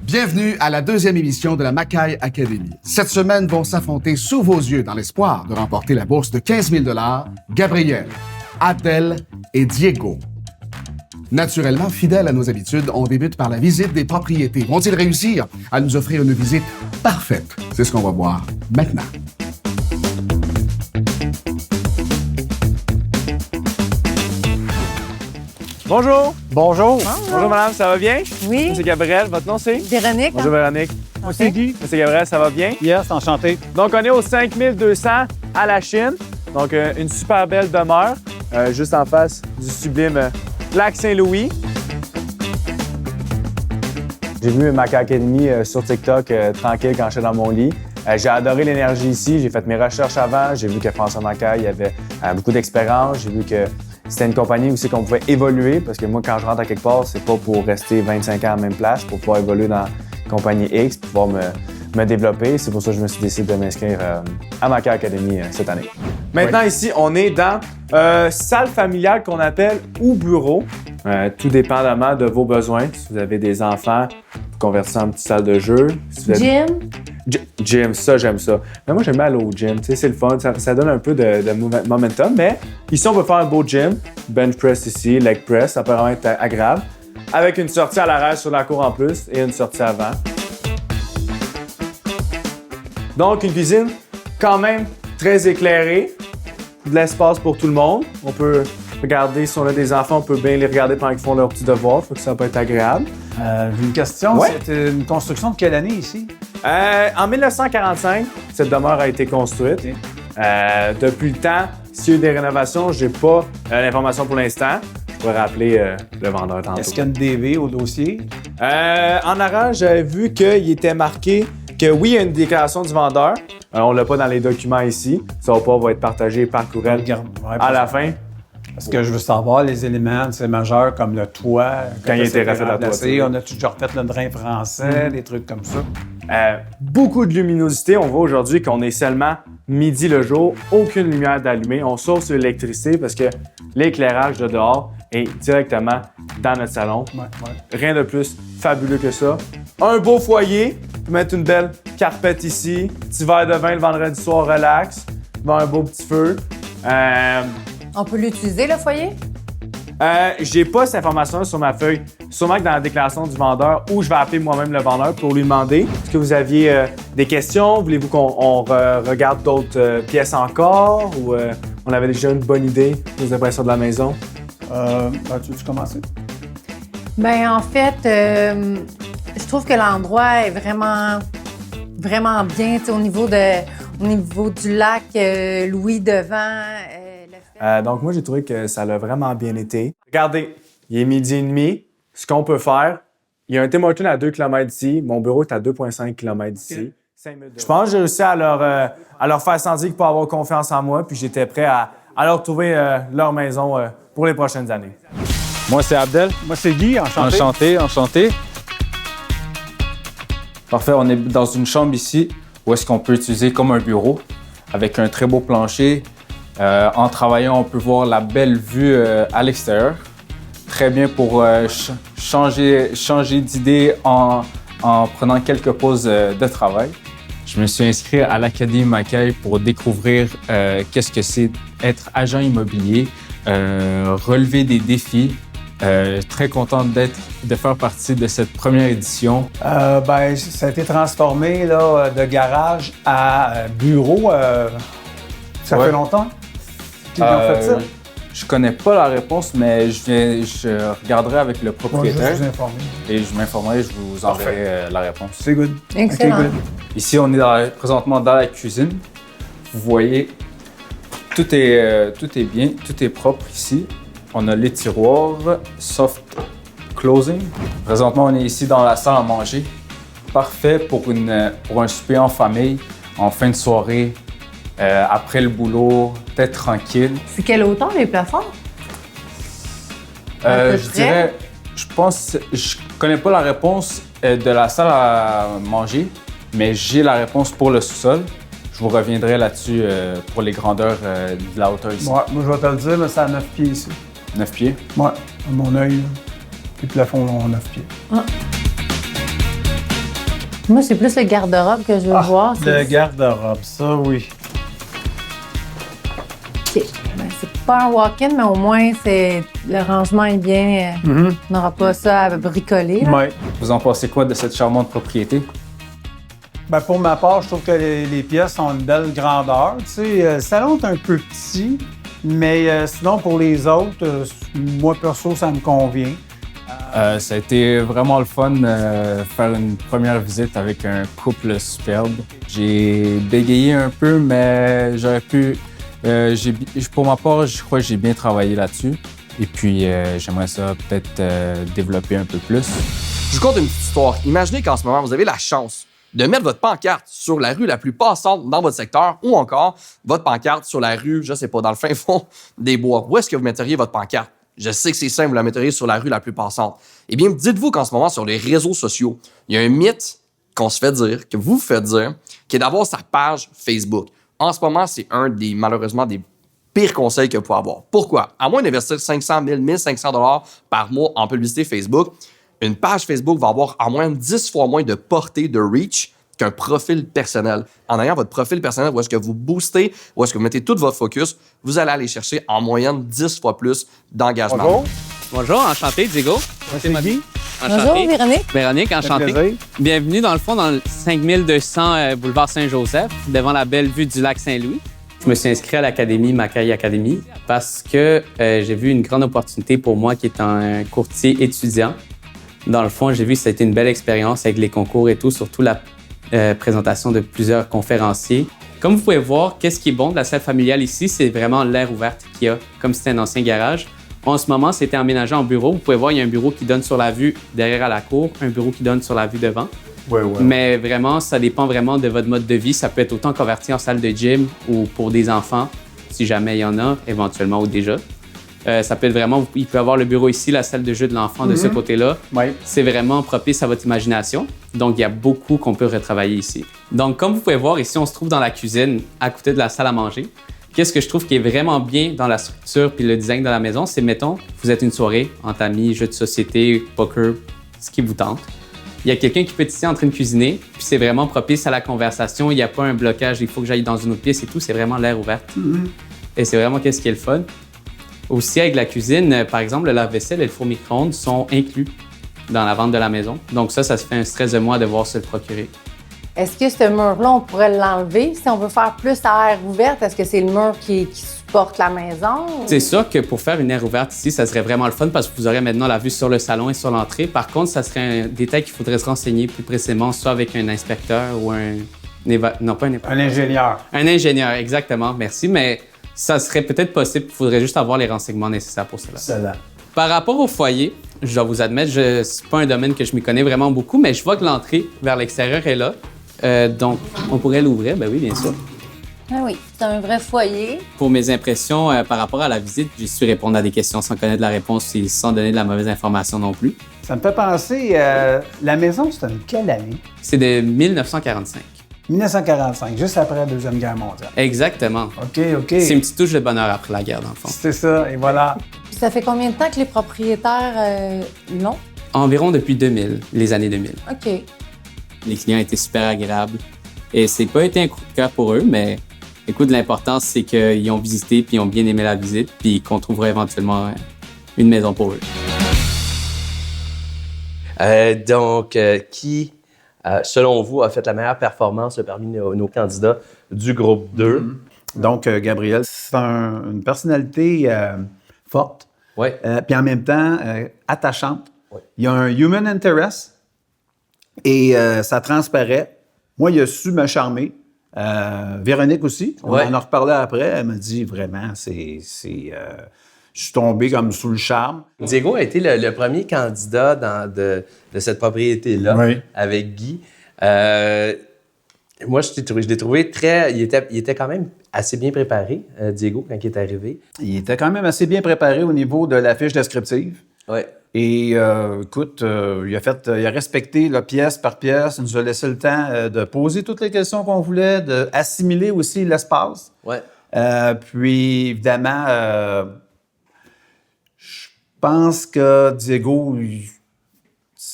Bienvenue à la deuxième émission de la Mackay Academy. Cette semaine vont s'affronter sous vos yeux dans l'espoir de remporter la bourse de 15 000 Gabriel, Abdel et Diego. Naturellement, fidèles à nos habitudes, on débute par la visite des propriétés. Vont-ils réussir à nous offrir une visite parfaite? C'est ce qu'on va voir maintenant. Bonjour. Bonjour. Bonjour madame, ça va bien? Oui. Monsieur Gabriel, votre nom c'est? Véronique. Bonjour Véronique. Moi, c'est Guy. Monsieur Gabriel, ça va bien? Yes, enchanté. Donc on est au 5200 à la Chine. Donc une super belle demeure, juste en face du sublime lac Saint-Louis. J'ai vu Mackay Academy sur TikTok tranquille quand j'étais dans mon lit. J'ai adoré l'énergie ici. J'ai fait mes recherches avant. J'ai vu que François Mackay avait beaucoup d'expérience. J'ai vu que c'était une compagnie aussi qu'on pouvait évoluer parce que moi, quand je rentre à quelque part, c'est pas pour rester 25 ans à la même place, pour pouvoir évoluer dans la compagnie X, pour pouvoir me développer. C'est pour ça que je me suis décidé de m'inscrire à Mackay Academy cette année. Maintenant, ici, on est dans salle familiale qu'on appelle ou bureau. Tout dépendamment de vos besoins. Si vous avez des enfants, vous convertissez en petite salle de jeu. Si vous avez... Gym, ça, j'aime ça. Mais moi, j'aime bien aller au gym. Tu sais, c'est le fun. Ça donne un peu de momentum. Mais ici, on peut faire un beau gym. Bench press ici, leg press. Ça peut vraiment être agréable. Avec une sortie à l'arrière sur la cour en plus et une sortie avant. Donc, une cuisine quand même très éclairée. De l'espace pour tout le monde. On peut regarder, si on a des enfants, on peut bien les regarder pendant qu'ils font leurs petits devoirs. Faut que ça peut être agréable. J'ai une question. Ouais. C'est une construction de quelle année ici? En 1945, cette demeure a été construite. Okay. Depuis le temps, s'il y a eu des rénovations, j'ai pas l'information pour l'instant. Je pourrais rappeler le vendeur tantôt. Est-ce qu'il y a une DV au dossier? En arrière, j'avais vu qu'il était marqué que oui, il y a une déclaration du vendeur. On l'a pas dans les documents ici. Ça va être partagé par courriel à la fin. Parce que je veux savoir les éléments, c'est majeur comme le toit. Quand il a été refait la toiture. On a toujours refait le drain français, des trucs comme ça. Beaucoup de luminosité. On voit aujourd'hui qu'on est seulement midi le jour, aucune lumière d'allumée. On sauve sur l'électricité parce que l'éclairage de dehors est directement dans notre salon. Ouais. Rien de plus fabuleux que ça. Un beau foyer, on peut mettre une belle carpette ici, petit verre de vin le vendredi soir, relax, devant un beau petit feu. On peut l'utiliser, le foyer? J'ai pas cette information sur ma feuille. Sûrement que dans la déclaration du vendeur, ou je vais appeler moi-même le vendeur pour lui demander. Est-ce que vous aviez des questions? Voulez-vous qu'on regarde d'autres pièces encore? Ou on avait déjà une bonne idée des impressions de la maison? Tu veux commencer? Bien, en fait, je trouve que l'endroit est vraiment bien, tu sais, au niveau du lac Louis devant. Donc, moi, j'ai trouvé que ça l'a vraiment bien été. Regardez, il est midi et demi. Ce qu'on peut faire, il y a un Tim Hortons à 2 km d'ici. Mon bureau est à 2,5 km d'ici. Je pense que j'ai réussi à leur faire sentir qu'ils peuvent avoir confiance en moi, puis j'étais prêt à leur trouver leur maison pour les prochaines années. Moi, c'est Abdel. Moi, c'est Guy, enchanté. Enchanté. Parfait, on est dans une chambre ici où est-ce qu'on peut utiliser comme un bureau avec un très beau plancher. En travaillant, on peut voir la belle vue à l'extérieur. Très bien pour changer d'idée en prenant quelques pauses de travail. Je me suis inscrit à l'Académie Mackay pour découvrir qu'est-ce que c'est être agent immobilier, relever des défis. Très content de faire partie de cette première édition. Ça a été transformé là, de garage à bureau. Ça fait longtemps qu'ils ont fait ça? Je connais pas la réponse, mais je regarderai avec le propriétaire. Je vais vous informer. Et je m'informerai, je vous enverrai la réponse. C'est good. Excellent. Okay, good. Ici, on est présentement dans la cuisine. Vous voyez, tout est bien, tout est propre ici. On a les tiroirs, soft closing. Présentement, on est ici dans la salle à manger. Parfait pour un souper en famille, en fin de soirée, après le boulot, peut-être tranquille. C'est quelle hauteur, les plafonds? Je connais pas la réponse de la salle à manger, mais j'ai la réponse pour le sous-sol. Je vous reviendrai là-dessus pour les grandeurs de la hauteur ici. Ouais, moi, je vais te le dire, mais c'est à 9 pieds ici. 9 pieds? Ouais, à mon œil. Les plafonds ont 9 pieds. Ah. Moi, c'est plus le garde-robe que je veux voir. Le garde-robe, ça, oui. OK. Ben, c'est pas un walk-in, mais au moins, le rangement est bien. On n'aura pas ça à bricoler. Là. Ouais. Vous en pensez quoi de cette charmante propriété? Ben, pour ma part, je trouve que les pièces ont une belle grandeur. Tu sais, le salon est un peu petit, mais sinon, pour les autres, moi, perso, ça me convient. Ça a été vraiment le fun faire une première visite avec un couple superbe. J'ai bégayé un peu, mais j'aurais pu... pour ma part, je crois que j'ai bien travaillé là-dessus. Et puis, j'aimerais ça peut-être développer un peu plus. Je vous conte une petite histoire. Imaginez qu'en ce moment, vous avez la chance de mettre votre pancarte sur la rue la plus passante dans votre secteur ou encore votre pancarte sur la rue, je sais pas, dans le fin fond des bois. Où est-ce que vous metteriez votre pancarte? Je sais que c'est simple, vous la metteriez sur la rue la plus passante. Eh bien, dites-vous qu'en ce moment, sur les réseaux sociaux, il y a un mythe qu'on se fait dire, que vous vous faites dire, qui est d'avoir sa page Facebook. En ce moment, c'est malheureusement, des pires conseils que vous pouvez avoir. Pourquoi? À moins d'investir 500 000, 1500 $ par mois en publicité Facebook, une page Facebook va avoir en moyenne 10 fois moins de portée, de reach, qu'un profil personnel. En ayant votre profil personnel, où est-ce que vous boostez, où est-ce que vous mettez tout votre focus, vous allez aller chercher en moyenne 10 fois plus d'engagement. Bonjour. Bonjour, enchanté, Diego. C'est Guy. Enchanté. Bonjour, Véronique. Véronique, enchanté. plaisir. Bienvenue dans le fond dans le 5200 boulevard Saint-Joseph, devant la belle vue du lac Saint-Louis. Je me suis inscrit à l'Académie Mackay Academy parce que j'ai vu une grande opportunité pour moi qui est un courtier étudiant. Dans le fond, j'ai vu que ça a été une belle expérience avec les concours et tout, surtout la présentation de plusieurs conférenciers. Comme vous pouvez voir, qu'est-ce qui est bon de la salle familiale ici, c'est vraiment l'air ouverte qu'il y a, comme si c'était un ancien garage. En ce moment, c'était emménagé en bureau. Vous pouvez voir, il y a un bureau qui donne sur la vue derrière à la cour, un bureau qui donne sur la vue devant. Ouais. Mais vraiment, ça dépend vraiment de votre mode de vie. Ça peut être autant converti en salle de gym ou pour des enfants, si jamais il y en a, éventuellement ou déjà. Ça peut être vraiment, il peut y avoir le bureau ici, la salle de jeu de l'enfant de ce côté-là. Ouais. C'est vraiment propice à votre imagination. Donc, il y a beaucoup qu'on peut retravailler ici. Donc, comme vous pouvez voir, ici, on se trouve dans la cuisine, à côté de la salle à manger. Qu'est-ce que je trouve qui est vraiment bien dans la structure puis le design de la maison, c'est, mettons, vous êtes une soirée entre amis, jeux de société, poker, ce qui vous tente. Il y a quelqu'un qui peut être ici en train de cuisiner, puis c'est vraiment propice à la conversation. Il n'y a pas un blocage, il faut que j'aille dans une autre pièce et tout. C'est vraiment l'air ouvert. Et c'est vraiment qu'est-ce qui est le fun. Aussi, avec la cuisine, par exemple, le lave-vaisselle et le four micro-ondes sont inclus dans la vente de la maison. Donc ça se fait un stress de moi de devoir se le procurer. Est-ce que ce mur-là, on pourrait l'enlever si on veut faire plus à air ouverte? Est-ce que c'est le mur qui supporte la maison? C'est sûr que pour faire une aire ouverte ici, ça serait vraiment le fun parce que vous aurez maintenant la vue sur le salon et sur l'entrée. Par contre, ça serait un détail qu'il faudrait se renseigner plus précisément, soit avec un inspecteur ou un ingénieur. Un ingénieur, exactement, merci. Mais ça serait peut-être possible. Il faudrait juste avoir les renseignements nécessaires pour cela. Excellent. Par rapport au foyer, je dois vous admettre, c'est pas un domaine que je m'y connais vraiment beaucoup, mais je vois que l'entrée vers l'extérieur est là. Donc, on pourrait l'ouvrir, ben oui, bien sûr. Ah oui, c'est un vrai foyer. Pour mes impressions par rapport à la visite, j'ai su répondre à des questions sans connaître la réponse et sans donner de la mauvaise information non plus. Ça me fait penser, la maison, c'est en quelle année? C'est de 1945. 1945, juste après la Deuxième Guerre mondiale. Exactement. OK. C'est une petite touche de bonheur après la guerre, dans le fond. C'est ça, et voilà. Puis ça fait combien de temps que les propriétaires l'ont? Environ depuis 2000, les années 2000. OK. Les clients étaient super agréables. Et c'est pas été un coup de cœur pour eux, mais écoute, l'important, c'est qu'ils ont visité, puis ils ont bien aimé la visite, puis qu'on trouvera éventuellement une maison pour eux. Qui, selon vous, a fait la meilleure performance parmi nos candidats du groupe 2? Donc, Gabriel, c'est une personnalité forte, Oui. puis en même temps attachante. Ouais. Il y a un human interest et ça transparaît. Moi, il a su me charmer. Véronique aussi. On Ouais. en a reparlé après. Elle m'a dit vraiment, je suis tombé comme sous le charme. Diego a été le premier candidat de cette propriété-là Oui. avec Guy. Moi, je l'ai trouvé très... Il était quand même assez bien préparé, Diego, quand il est arrivé. Il était quand même assez bien préparé au niveau de la fiche descriptive. Oui. Et écoute, il a respecté la pièce par pièce. Il nous a laissé le temps de poser toutes les questions qu'on voulait, d'assimiler aussi l'espace. Ouais. Puis, évidemment, je pense que Diego,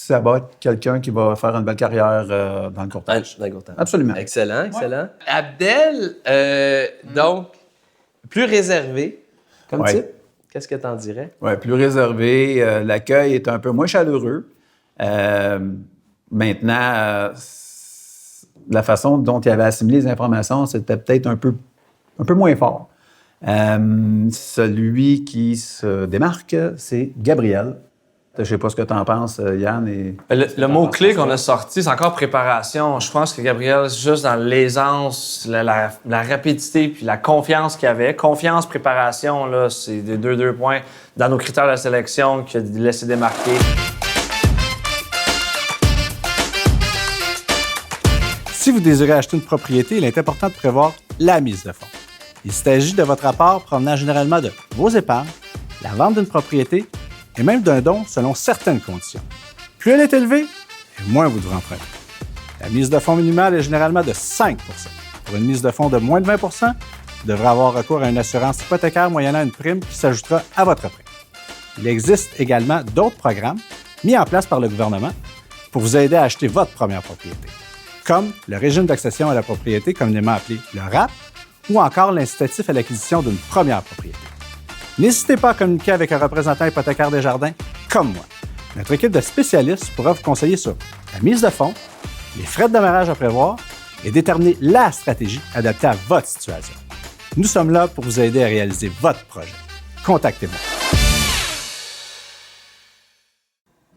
ça va être quelqu'un qui va faire une belle carrière dans le court terme. Dans le court terme. Absolument. Excellent. Abdel, donc, plus réservé comme Ouais. type. Qu'est-ce que tu en dirais? Oui, plus réservé. L'accueil est un peu moins chaleureux. Maintenant, la façon dont il avait assimilé les informations, c'était peut-être un peu moins fort. Celui qui se démarque, c'est Gabriel. Je ne sais pas ce que tu en penses, Yann. Le mot-clé qu'on a sorti, c'est encore préparation. Je pense que Gabriel, juste dans l'aisance, la rapidité puis la confiance qu'il avait. Confiance, préparation, là, c'est des deux points dans nos critères de sélection qu'il a laissé démarquer. Si vous désirez acheter une propriété, il est important de prévoir la mise de fonds. Il s'agit de votre apport provenant généralement de vos épargnes, la vente d'une propriété et même d'un don selon certaines conditions. Plus elle est élevée, moins vous devrez emprunter. La mise de fonds minimale est généralement de 5 %. Pour une mise de fonds de moins de 20 %, vous devrez avoir recours à une assurance hypothécaire moyennant une prime qui s'ajoutera à votre prêt. Il existe également d'autres programmes mis en place par le gouvernement pour vous aider à acheter votre première propriété, comme le régime d'accession à la propriété, communément appelé le RAP, ou encore l'incitatif à l'acquisition d'une première propriété. N'hésitez pas à communiquer avec un représentant hypothécaire Desjardins comme moi. Notre équipe de spécialistes pourra vous conseiller sur la mise de fonds, les frais de démarrage à prévoir et déterminer la stratégie adaptée à votre situation. Nous sommes là pour vous aider à réaliser votre projet. Contactez-moi.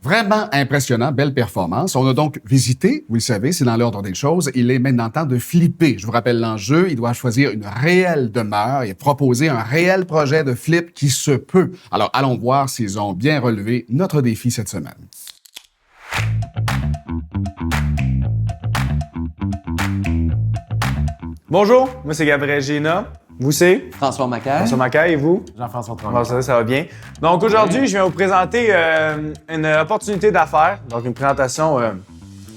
Vraiment impressionnant, belle performance. On a donc visité, vous le savez, c'est dans l'ordre des choses. Il est maintenant temps de flipper. Je vous rappelle l'enjeu, il doit choisir une réelle demeure et proposer un réel projet de flip qui se peut. Alors, allons voir s'ils ont bien relevé notre défi cette semaine. Bonjour, moi c'est Gabriel Géna. Vous c'est? François Macaire. François Macaire et vous? Jean-François Tremblay. Bon, ça va bien. Donc aujourd'hui, je viens vous présenter une opportunité d'affaires, donc une présentation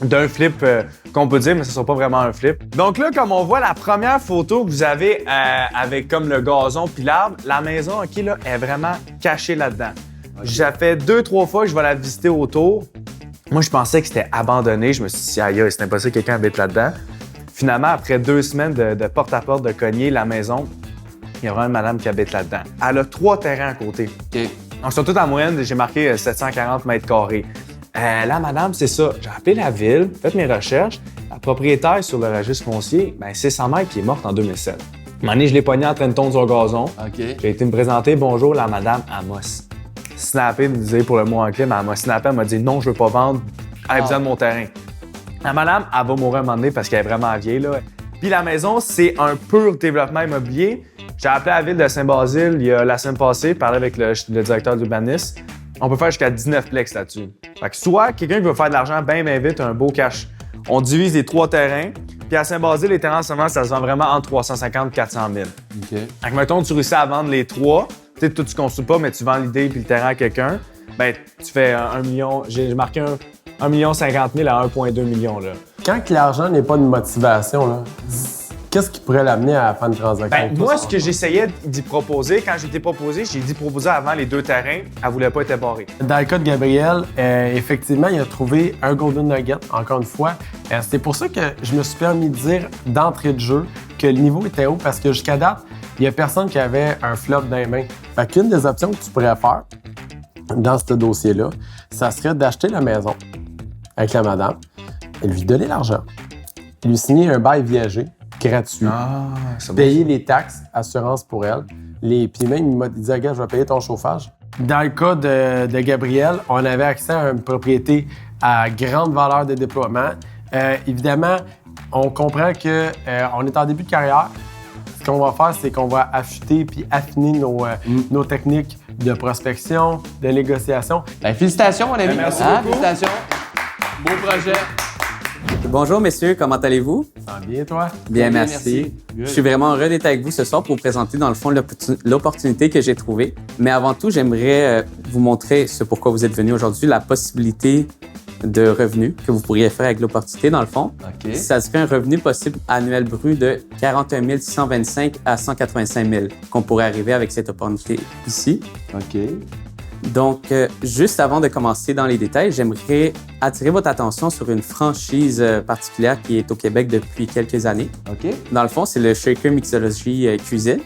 d'un flip qu'on peut dire, mais ce ne sera pas vraiment un flip. Donc là, comme on voit la première photo que vous avez avec comme le gazon puis l'arbre, la maison OK, là, est vraiment cachée là-dedans. J'ai fait 2-3 fois que je vais la visiter autour. Moi, je pensais que c'était abandonné. Je me suis dit, aïe, c'est impossible que quelqu'un habite là-dedans. Finalement, après 2 semaines de porte-à-porte, de cogner la maison, il y a vraiment une madame qui habite là-dedans. Elle a 3 terrains à côté. OK. Donc, sur toute en moyenne, j'ai marqué 740 mètres carrés. La madame, c'est ça. J'ai appelé la ville, fait mes recherches. La propriétaire sur le registre foncier, c'est sa mère qui est morte en 2007. Un moment donné, je l'ai pognée en train de tondre sur le gazon. OK. J'ai été me présenter. Bonjour, la madame Amos. Snappé, disait pour le mot anglais, mais elle m'a snappé, elle m'a dit non, je veux pas vendre. Elle a besoin de mon terrain. La madame, elle va mourir un moment donné parce qu'elle est vraiment vieille, là. Puis la maison, c'est un pur développement immobilier. J'ai appelé la ville de Saint-Basile il y a la semaine passée, parlé avec le directeur d'urbanisme. On peut faire jusqu'à 19 plex là-dessus. Fait que soit quelqu'un qui veut faire de l'argent bien vite, un beau cash. On divise les 3 terrains. Puis à Saint-Basile, les terrains en ce moment, ça se vend vraiment entre 350 et 400 000. OK. Fait que mettons, tu réussis à vendre les 3. Tu sais, toi, tu construis pas, mais tu vends l'idée puis le terrain à quelqu'un. Tu fais 1 million. J'ai marqué 1 50 000 à 1,2 million, là. Quand que l'argent n'est pas une motivation, là, qu'est-ce qui pourrait l'amener à faire une transaction? Moi, ce que j'essayais d'y proposer, quand j'ai été proposé, j'ai dit proposer avant les 2 terrains. Elle voulait pas être barrée. Dans le cas de Gabriel, effectivement, il a trouvé un Golden Nugget, encore une fois. C'est pour ça que je me suis permis de dire d'entrée de jeu que le niveau était haut, parce que jusqu'à date, il n'y a personne qui avait un flop dans les mains. Fait qu'une des options que tu pourrais faire dans ce dossier-là, ça serait d'acheter la maison avec la madame, et lui donner l'argent, lui signer un bail viager gratuit, payer les taxes, assurance pour elle, puis même il m'a dit, regarde, je vais payer ton chauffage. Dans le cas de Gabriel, on avait accès à une propriété à grande valeur de déploiement. Évidemment, on comprend qu'on est en début de carrière. Ce qu'on va faire, c'est qu'on va affûter puis affiner nos techniques de prospection, de négociation. Félicitations, mon ami. Merci beaucoup. Félicitations. Beau projet. Bonjour, messieurs, comment allez-vous? Ça va bien, toi? Bien, merci. Je suis vraiment heureux d'être avec vous ce soir pour vous présenter, dans le fond, l'opportunité que j'ai trouvée. Mais avant tout, j'aimerais vous montrer ce pourquoi vous êtes venus aujourd'hui, la possibilité de revenus que vous pourriez faire avec l'opportunité, dans le fond. OK. Ça serait un revenu possible annuel brut de 41 625 à 185 000 qu'on pourrait arriver avec cette opportunité ici. OK. Donc, juste avant de commencer dans les détails, j'aimerais attirer votre attention sur une franchise particulière qui est au Québec depuis quelques années. OK. Dans le fond, c'est le Shaker Mixologie Cuisine.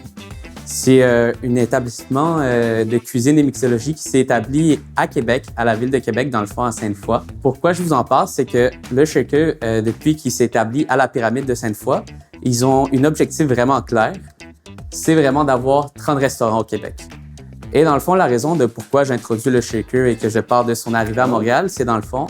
C'est un établissement de cuisine et mixologie qui s'est établi à Québec, à la ville de Québec, dans le fond, à Sainte-Foy. Pourquoi je vous en parle, c'est que le Shaker, depuis qu'il s'est établi à la pyramide de Sainte-Foy, ils ont un objectif vraiment clair. C'est vraiment d'avoir 30 restaurants au Québec. Et dans le fond, la raison de pourquoi j'introduis le Shaker et que je parle de son arrivée à Montréal, c'est dans le fond,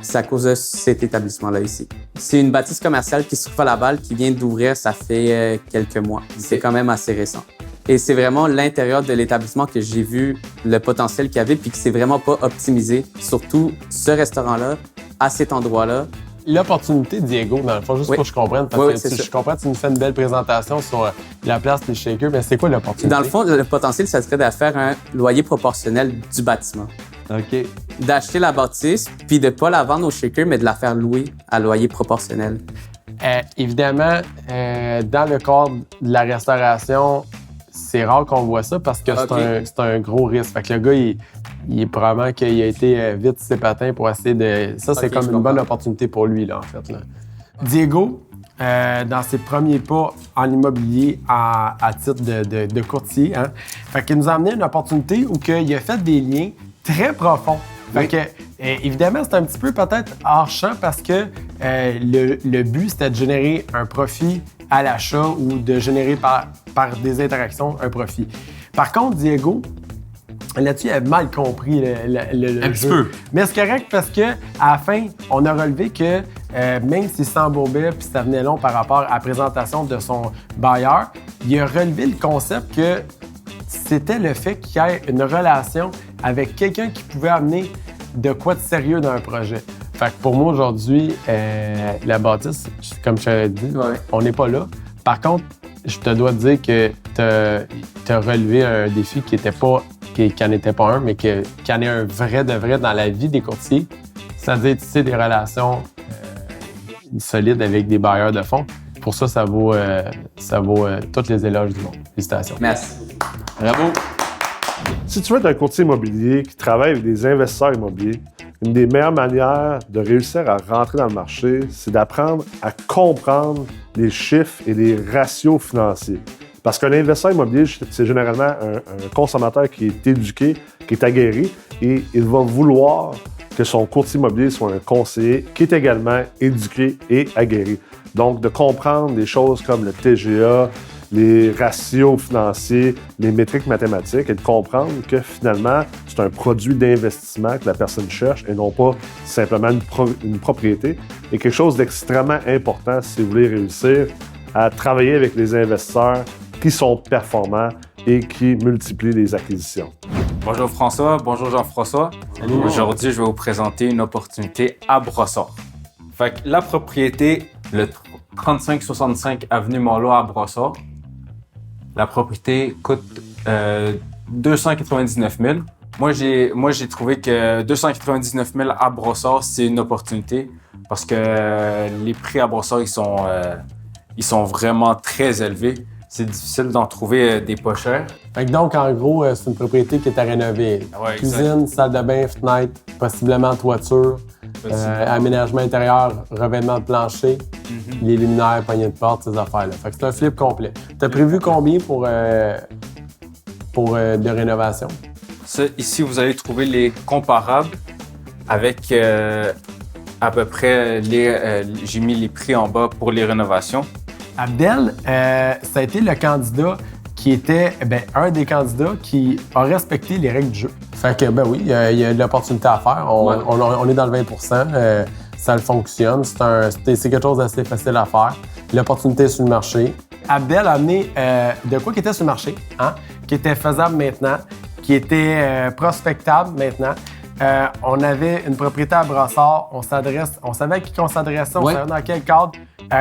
c'est à cause de cet établissement-là ici. C'est une bâtisse commerciale qui se trouve à Laval, qui vient d'ouvrir, ça fait quelques mois. C'est quand même assez récent. Et c'est vraiment l'intérieur de l'établissement que j'ai vu le potentiel qu'il y avait puis que c'est vraiment pas optimisé. Surtout ce restaurant-là, à cet endroit-là. L'opportunité, Diego, dans le fond, juste pour que je comprenne, parce que je comprends que tu nous fais une belle présentation sur la place des Shakers, mais c'est quoi l'opportunité? Dans le fond, le potentiel, ça serait de faire un loyer proportionnel du bâtiment. OK. D'acheter la bâtisse, puis de pas la vendre au Shaker, mais de la faire louer à loyer proportionnel. Évidemment, dans le cadre de la restauration, c'est rare qu'on voit ça parce que c'est un gros risque. Fait que le gars, il est probablement qu'il a été vite ses patins pour essayer de... Ça, c'est comme une bonne opportunité pour lui, là, en fait. Là. Diego, dans ses premiers pas en immobilier à titre de courtier, hein, fait qu'il nous a amené une opportunité où il a fait des liens très profonds. Fait que, évidemment, c'est un petit peu peut-être hors champ parce que le but, c'était de générer un profit à l'achat ou de générer par des interactions un profit. Par contre, Diego, là-dessus, il a mal compris le un jeu. petit peu. Mais c'est correct parce que à la fin, on a relevé que même s'il s'embourbait puis ça venait long par rapport à la présentation de son bailleur, il a relevé le concept que c'était le fait qu'il y ait une relation avec quelqu'un qui pouvait amener de quoi de sérieux dans un projet. Fait que pour moi, aujourd'hui, la bâtisse, comme je t'avais dit, on n'est pas là. Par contre, je te dois te dire que tu as relevé un défi qui n'en était pas un, mais qui en est un vrai de vrai dans la vie des courtiers. C'est-à-dire tisser des relations solides avec des bailleurs de fonds. Pour ça, ça vaut toutes les éloges du monde. Félicitations. Merci. Bravo. Si tu veux être un courtier immobilier qui travaille avec des investisseurs immobiliers, une des meilleures manières de réussir à rentrer dans le marché, c'est d'apprendre à comprendre les chiffres et les ratios financiers. Parce qu'un investisseur immobilier, c'est généralement un consommateur qui est éduqué, qui est aguerri, et il va vouloir que son courtier immobilier soit un conseiller qui est également éduqué et aguerri. Donc, de comprendre des choses comme le TGA, les ratios financiers, les métriques mathématiques et de comprendre que finalement, c'est un produit d'investissement que la personne cherche et non pas simplement une propriété. Et quelque chose d'extrêmement important si vous voulez réussir à travailler avec les investisseurs qui sont performants et qui multiplient les acquisitions. Bonjour François, bonjour Jean-François. Aujourd'hui, je vais vous présenter une opportunité à Brossard. Fait que la propriété, le 3565 avenue Marleau à Brossard. La propriété coûte 299 000. Moi, j'ai trouvé que 299 000 à Brossard, c'est une opportunité parce que les prix à Brossard, ils sont vraiment très élevés. C'est difficile d'en trouver des pas chers. Fait que donc, en gros, c'est une propriété qui est à rénover. Ouais, cuisine, salle de bain, fenêtre, possiblement toiture, aménagement intérieur, revêtement de plancher, les luminaires, poignées de porte, ces affaires-là. Fait que c'est un flip complet. T'as prévu combien pour de rénovation? Ça, ici, vous allez trouver les comparables avec à peu près j'ai mis les prix en bas pour les rénovations. Abdel, ça a été le candidat qui était un des candidats qui a respecté les règles du jeu. Fait que, oui, il y a de l'opportunité à faire. On est dans le 20 ça le fonctionne. C'est quelque chose d'assez facile à faire. L'opportunité est sur le marché. Abdel a amené de quoi qui était sur le marché, hein, qui était faisable maintenant, qui était prospectable maintenant. On avait une propriété à Brossard, on savait à qui on s'adressait, on savait dans quel cadre.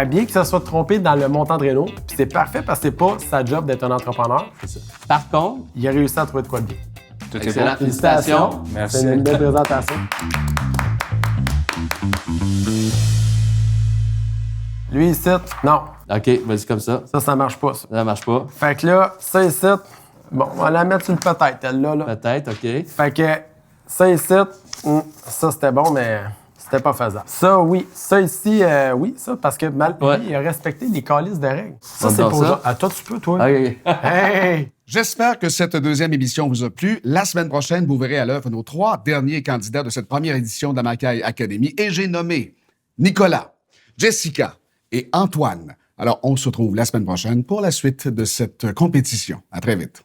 Bien que ça soit trompé dans le montant de réno, puis c'est parfait parce que c'est pas sa job d'être un entrepreneur. Par contre, il a réussi à trouver de quoi de bien. Tout est bon. Félicitations. Merci. C'est une belle présentation. Lui, ici, non. OK, vas-y comme ça. Ça marche pas, ça. Ça marche pas. Fait que là, ça ici, Bon, on va la mettre sur le peut-être, elle-là. Là. Peut-être, OK. Fait que ça ici, ça c'était bon, mais c'était pas faisable. Ça, oui. Ça ici, oui, ça, parce que Malpéri, il a respecté les calices de règles. Ça, c'est pour ça. Ah, toi, tu peux, toi. OK. Hey! J'espère que cette deuxième émission vous a plu. La semaine prochaine, vous verrez à l'œuvre nos 3 derniers candidats de cette première édition de la Macaille Academy. Et j'ai nommé Nicolas, Jessica et Antoine. Alors, on se retrouve la semaine prochaine pour la suite de cette compétition. À très vite.